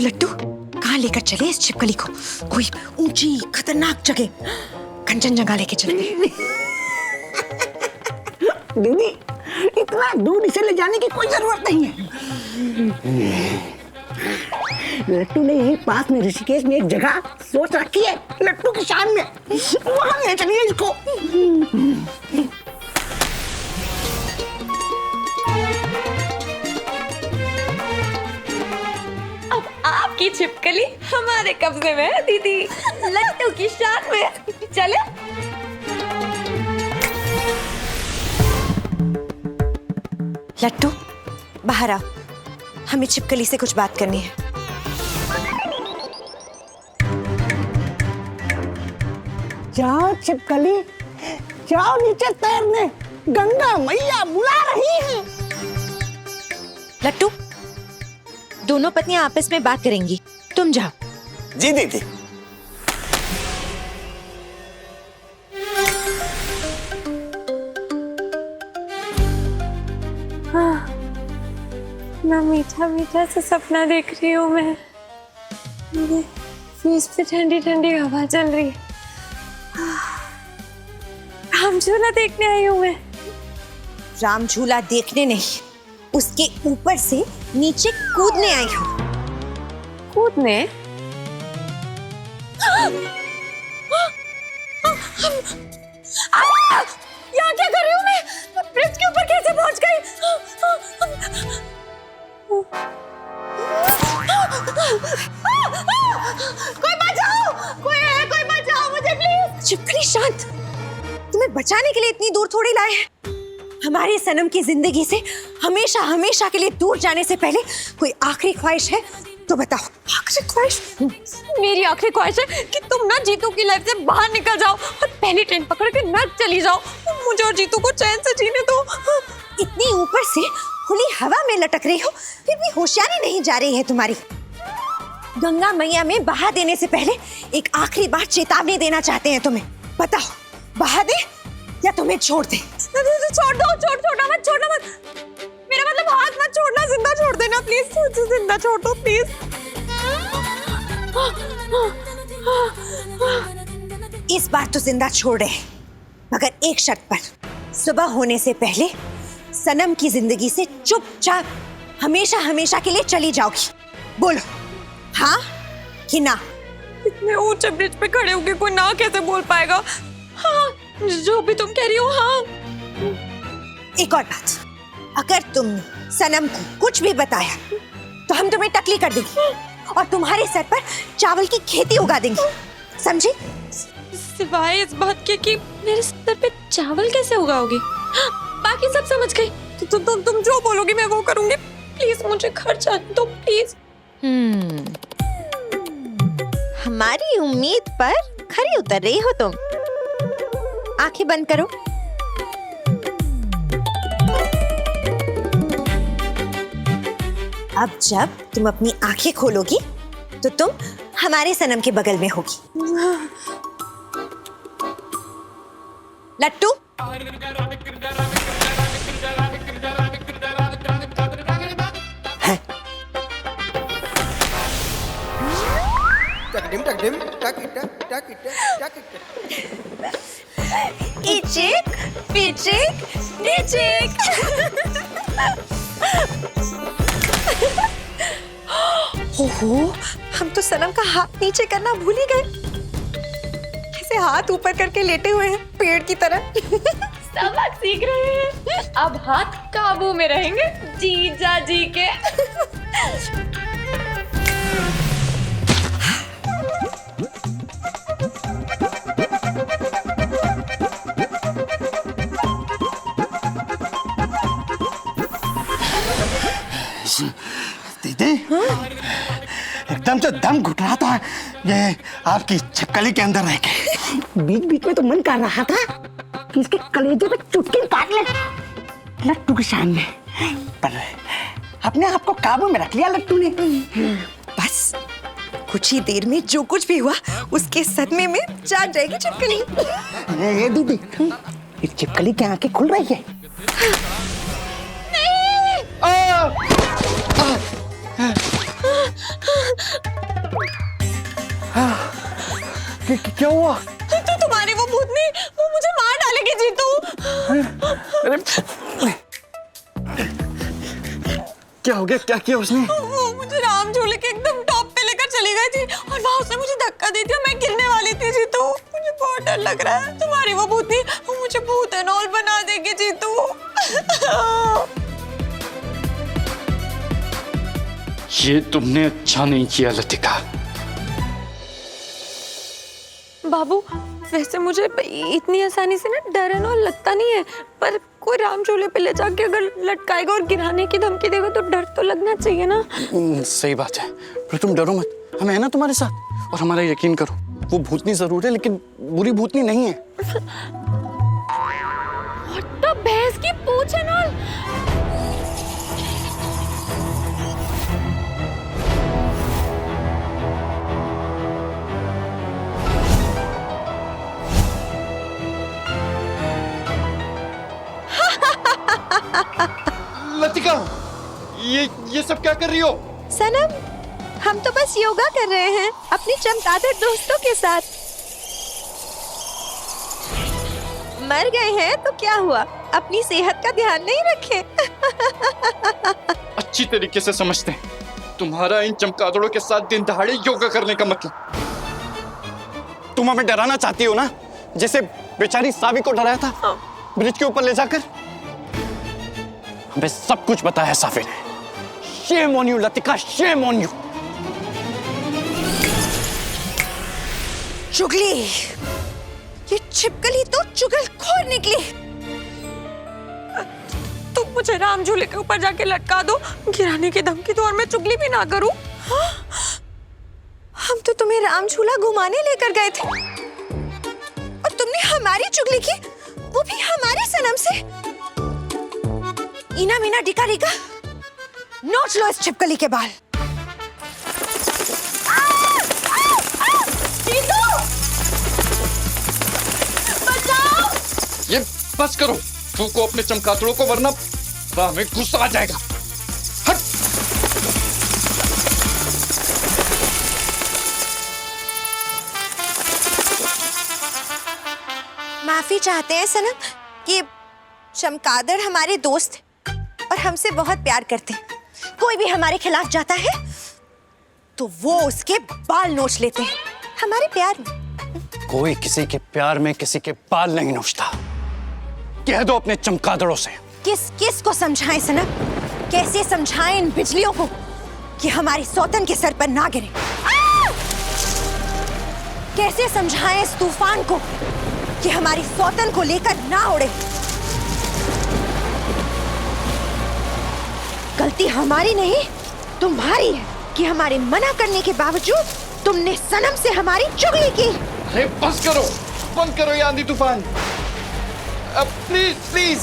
बताओ लट्टू, कहाँ लेकर चले इस छिपकली को? कोई ऊंची खतरनाक जगह, कंचनजंगा लेके चले। दीदी, इतना दूर इसे ले जाने की कोई जरूरत नहीं है। लट्टू ने यही पास में ऋषिकेश में एक जगह सोच रखी है, लट्टू की शान में, वहां ले चलिए इसको। अब आपकी छिपकली हमारे कब्जे में है दीदी, लट्टू की शान में। चले। लट्टू बाहर आओ, हमें छिपकली से कुछ बात करनी है। जाओ छिपकली, जाओ नीचे तैरने, गंगा मैया बुला रही है। लट्टू, दोनों पत्नियां आपस में बात करेंगी, तुम जाओ। जी दीदी। ना मीठा मीठा सा सपना देख रही हूँ मैं, मेरे फेस पे ठंडी ठंडी हवा चल रही है। राम झूला देखने आई हूँ मैं। राम झूला देखने नहीं, उसके ऊपर से नीचे कूदने आई हूँ। कूदने? यहाँ क्या कर रही हूँ मैं? ब्रिज के ऊपर कैसे पहुंच गई? कोई बचाओ! कोई है? कोई बचाओ मुझे प्लीज! छिपकली शांत, तुम्हें बचाने के लिए इतनी दूर थोड़ी लाए हैं। हमारे सनम की जिंदगी से हमेशा हमेशा के लिए दूर जाने से पहले कोई आखिरी ख्वाहिश है तो बताओ। आखिरी ख्वाहिश? मेरी आखिरी ख्वाहिश है कि तुम ना जीतू की लाइफ से बाहर निकल जाओ और पहली ट्रेन पकड़ के नर्क चली जाओ। मुझे और जीतू को चैन से जीने दो। इतनी ऊपर से खुली हवा में लटक रही हो, फिर भी होशियारी नहीं जा रही है तुम्हारी। गंगा मैया में बहा देने से पहले एक आखिरी बार चेतावनी देना चाहते हैं तुम्हें। बताओ, बहा दे या तुम्हें छोड़ दे? छोड़ दो, छोड़ना मत। मेरा मतलब हाथ मत छोड़ना, जिंदा छोड़ देना प्लीज। जिंदा छोड़ दो प्लीज। इस बार तो जिंदा छोड़ रहे हैं, मगर एक शर्त पर। सुबह होने से पहले सनम की जिंदगी से चुपचाप हमेशा हमेशा के लिए चली जाओगी। बोलो हाँ कि ना? इतने ऊंचे ब्रिज पे खड़े होके कोई ना कैसे बोल पाएगा? हाँ, जो भी तुम कह रही हो। हाँ। एक और बात, अगर तुमने सनम को कुछ भी बताया तो हम तुम्हें टकली कर देंगे और तुम्हारे सर पर चावल की खेती उगा देंगे, समझी? सिवाय इस बात के कि मेरे सर पे चावल कैसे उगाओगी? हाँ, बाकी सब समझ गई। तुम जो बोलोगी मैं वो करूंगी। प्लीज मुझे घर जाने दो प्लीज। हमारी उम्मीद पर खरी उतर रही हो तुम। आंखें बंद करो। अब जब तुम अपनी आंखें खोलोगी तो तुम हमारे सनम के बगल में होगी। लट्टू, इचिक पिचिक टिचिक। ओहो, हम तो सनम का हाथ नीचे करना भूल ही गए। कैसे हाथ ऊपर करके लेटे हुए हैं पेड़ की तरह। सबक सीख रहे हैं। अब हाथ काबू में रहेंगे जीजा जी के। दीदी, एकदम से दम घुट रहा था ये आपकी छिपकली के अंदर रह के। बीच बीच में तो मन कर रहा था कि इसके कलेजे पे चुटकी काट ले, लट्टू की शान में, पर अपने आप को काबू में रख लिया लट्टू ने। बस कुछ ही देर में जो कुछ भी हुआ उसके सदमे में जाग जाएगी छिपकली। ये दीदी, इस छिपकली की आंखें खुल रही है। क्या हुआ? तो तुम्हारी वो भूतनी वो मुझे मार डालेगी जीतू। अरे क्या हो गया? क्या किया उसने? वो मुझे राम झूले के एकदम टॉप पे लेकर चली गई थी और वहां उसने मुझे धक्का दी थी और मैं गिरने वाली थी जीतू। मुझे बहुत डर लग रहा है। तुम्हारी वो भूतनी वो मुझे भूत एनॉल बना देगी जीतू। ये तुमने अच्छा नहीं किया लतिका। बाबू वैसे मुझे इतनी आसानी से ना डर है ना लगता नहीं है, पर कोई राम झूले पे ले जाके अगर लटकाएगा और गिराने की धमकी देगा तो डर तो लगना चाहिए ना। सही बात है, पर तुम डरो मत, हम है ना तुम्हारे साथ। और हमारा यकीन करो, वो भूतनी जरूर है लेकिन बुरी भूतनी नहीं है। तो भैंस की पूंछ है ना। लतिका, ये सब क्या कर रही हो? सनम, हम तो बस योगा कर रहे हैं अपनी चमगादड़ दोस्तों के साथ। मर गए हैं तो क्या हुआ, अपनी सेहत का ध्यान नहीं रखे। अच्छी तरीके से समझते हैं तुम्हारा इन चमगादड़ों के साथ दिन दहाड़े योगा करने का मतलब। तुम हमें डराना चाहती हो ना, जैसे बेचारी सावी को डराया था ब्रिज के ऊपर ले जाकर। हमें सब कुछ बताया है साफी ने। Shame on you Latika, shame on you. चुगली, ये छिपकली तो चुगलखोर निकली। तुम मुझे राम झूले के ऊपर जाके लटका दो, गिराने की धमकी दो और मैं चुगली भी ना करूं। हाँ? हम तो तुम्हें राम झूला घुमाने लेकर गए थे और तुमने हमारी चुगली की, वो भी हमारे सनम से। इना मीना डिका डिका, नोच लो इस छिपकली के बाल। ये बस करो, फूको अपने चमगादड़ों को वरना राह में गुस्सा आ जाएगा। हट। माफी चाहते हैं सनम कि चमगादड़ हमारे दोस्त हैं और हमसे बहुत प्यार करते हैं। कोई भी हमारे खिलाफ जाता है तो वो उसके बाल नोच लेते हैं हमारे प्यार में। कोई किसी के प्यार में किसी के बाल नहीं नोचता। कह दो अपने चमगादड़ों से। किस किस को समझाएं सनम, कैसे समझाएं इन बिजलियों को कि हमारी सौतन के सर पर ना गिरे। कैसे समझाएं इस तूफान को कि हमारी सौतन को लेकर ना उड़े। गलती हमारी नहीं तुम्हारी है कि हमारे मना करने के बावजूद तुमने सनम से हमारी चुगली की। अरे बस करो, बंद करो ये आंधी तूफान। अब प्लीज प्लीज